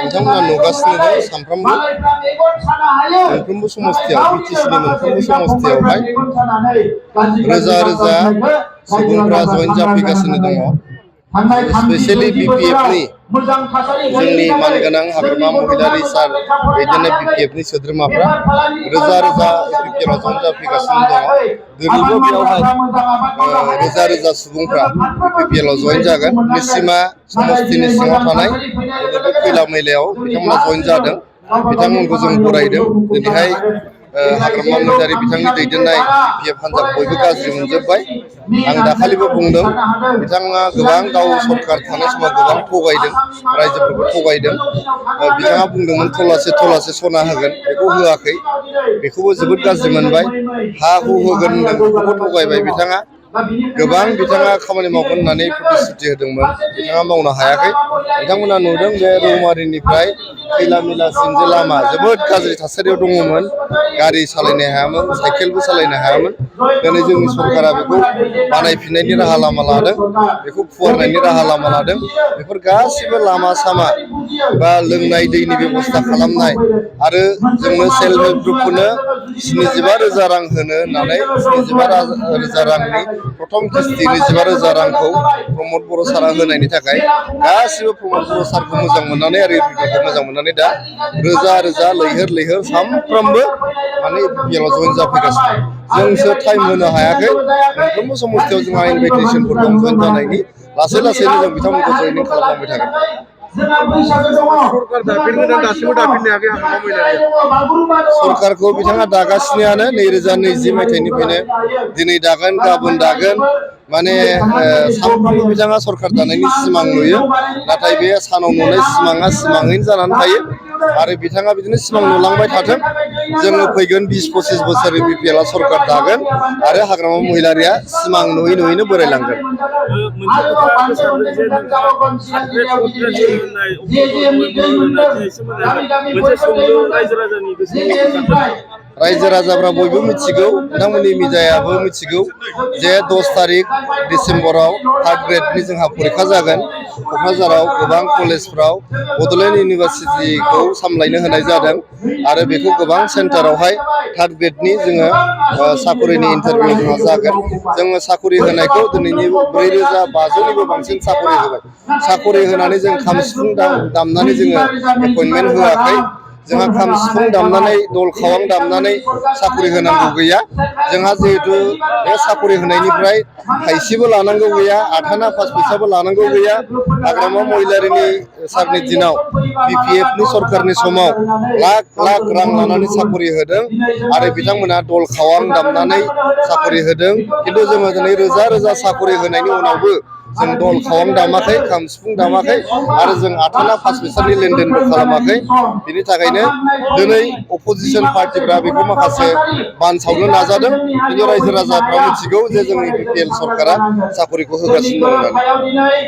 बिथांमोना नुगासिनो दं सानफ्रोमबो मोनफ्रोमबो समस्थियाव बिटिसिनि मोनफ्रोमबो समस्थियावहाय रोजा रोजा सुबुंफ्रा जइन जाफैगासिनो दङ। स्पेशली बिपिएफनि जोंनि मानगोनां हाग्रामा महिलारि सार दैदेननाय बिपिएफनि सोद्रोमाफ्रा रोजा रोजा बिपिएफआव जइन जाफैगासिनो दङ। दिनैबो बेयावहाय रोजा रोजा सुबुंफ्रा बिपिएलआव जइन जागोन। निसिमा समस्थिनि सिङाव थानाय बे खैला मैलायाव बिथांमोना जइन जादों। बिथांमोनखौ जों बरायदों। दिनैहाय हाग्रामा महिलारि बिथांनि दैदेननाय बिपिएफ हान्जाखौ बयबो गाज्रि मोनजोब्बाय। आं दाखालिबो बुंदों बिथाङा गोबां गाव सरकार थानाय समाव गोबां थगायदों, रायजोफोरखौ थगायदों। बिथाङा बुंदोंमोन थलासे थलासे सना होगोन, बेखौ होआखै। बेखौबो जोबोद गाज्रि मोनबाय। हा हु होगोन होनदों, बेखौबो थगायबाय बिथाङा। गोबां बिथाङा खामानि मावगोन होननानै प्रतिश्रुति होदोंमोन, बिथाङा मावनो हायाखै। बिथांमोना नुदों बे रौमारिनिफ्राय खैला मैलासिम जे लामा जोबोद गाज्रि थासारियाव दङमोन, गारि सालायनो हायामोन, साइकेलबो सालायनो हायामोन। दिनै जोंनि सरकारा बेखौ बानायफिननायनि राहा लामा लादों, बेखौ फुवारनायनि राहा लामा लादों। बेफोर गासिबो लामा सामा बा लोंनाय दैनि बेब'स्था खालामनाय आरो जोंनो सेल्फ हेल्प ग्रुपफोरनो 75,000 रां होनो होननानै 75,000 रांनि प्रथम किस्ति 25,000 रांखौ प्रमद बर' सारा होनायनि थाखाय गासिबो प्रमद बर' सारखौ मोजां मोननानै आरो इउपिपिएलखौ मोजां मोननानै दा रोजा रोजा लैहोर लैहोर सामफ्रामबो माने इउपिपिएलआव जइन जाफैगासिनो। जोंसो टाइम होनो हायाखै। मोनफ्रोमबो समस्थियाव जोंहा इनभाइटेसनफोर दं जइन जानायनि। लासै लासैनो जों बिथांमोनखौ जइनिं खालामलांबाय थागोन। सरकार दाफिनगोन दासिमबो दाफिननो हायाखै हाग्रामा महिलारिया। सरकारखौ बिथाङा दागासिनोआनो 2020 मायथाइनिफ्रायनो। दिनै दागोन, गाबोन दागोन। माने सानफ्रोमबो बिथाङा सरकार दानायनि सिमां नुयो। नाथाय बे सानाव नुनाय सिमाङा सिमाङैनो जानानै थायो। आरो बिथाङा बिदिनो सिमां नुलांबाय थाथों। जोङो फैगोन 20-25 बोसोर बिपिएलआ सरकार दागोन आरो हाग्रामा महिलारिया सिमां नुयै नुयैनो बोरायलांगोन। मोनसे खोथा गोसोखांदों जे नोंथाङा थार्द ग्रेड, फर्थ ग्रेड होनाय अक्ट'बर नभेम्बराव होनाय दिनैसिम मोनसे सोंलु रायजो राजानि गोसोआव ओंखारदों। रायजो राजाफ्रा बयबो मिथिगौ, नोंथांमोननि मिडियायाबो मिथिगौ जे 10 तारिख डिसेम्बराव थार्द ग्रेडनि जोंहा फरिखा जागोन। क'क्राझाराव गोबां कलेजफ्राव बड'लेण्ड इउनिभारसिटिखौ सामलायनो होनाय जादों आरो बेखौ गोबां सेन्टारावहाय थार्द ग्रेडनि जोङो साकरिनि इन्टारभिउ जोंहा जागोन। जोङो साकरि होनायखौ दिनैनि 4,500निबो बांसिन साकरि होबाय। साकरि होनानै जों खाम सिफुं दामनानै जोङो एपइन्टमेन्ट होआखै। जोंहा खाम सिफुं दामनानै दल खावां दामनानै साकरि होनांगौ गैया। जोंहा जिहेथु बे साकरि होनायनिफ्राय थाइसेबो लानांगौ गैया, आथाना 5 फैसाबो लानांगौ गैया। हाग्रामा महिलारिनि सारनि दिनाव बिपिएफनि सरकारनि समाव लाख लाख रां लानानै साकरि होदों आरो बिथांमोना दल खावां दामनानै साकरि होदों। खिन्थु जोङो दिनै रोजा रोजा साकरि होनायनि उनावबो जों दल खावां दामाखै, खाम सिफुं दामाखै आरो जों आथाना 5 फैसानि लेनदेनबो खालामाखै। बिनि थाखायनो दिनै अपोजिसन पार्टिफ्रा बेखौ माखासे बानसावनो नाजादों। खिन्थु रायजो राजाफ्रा मिथिगौ जे जोंनि बिपिएल सरकारा साकरिखौ होगासिनो दं होननानै।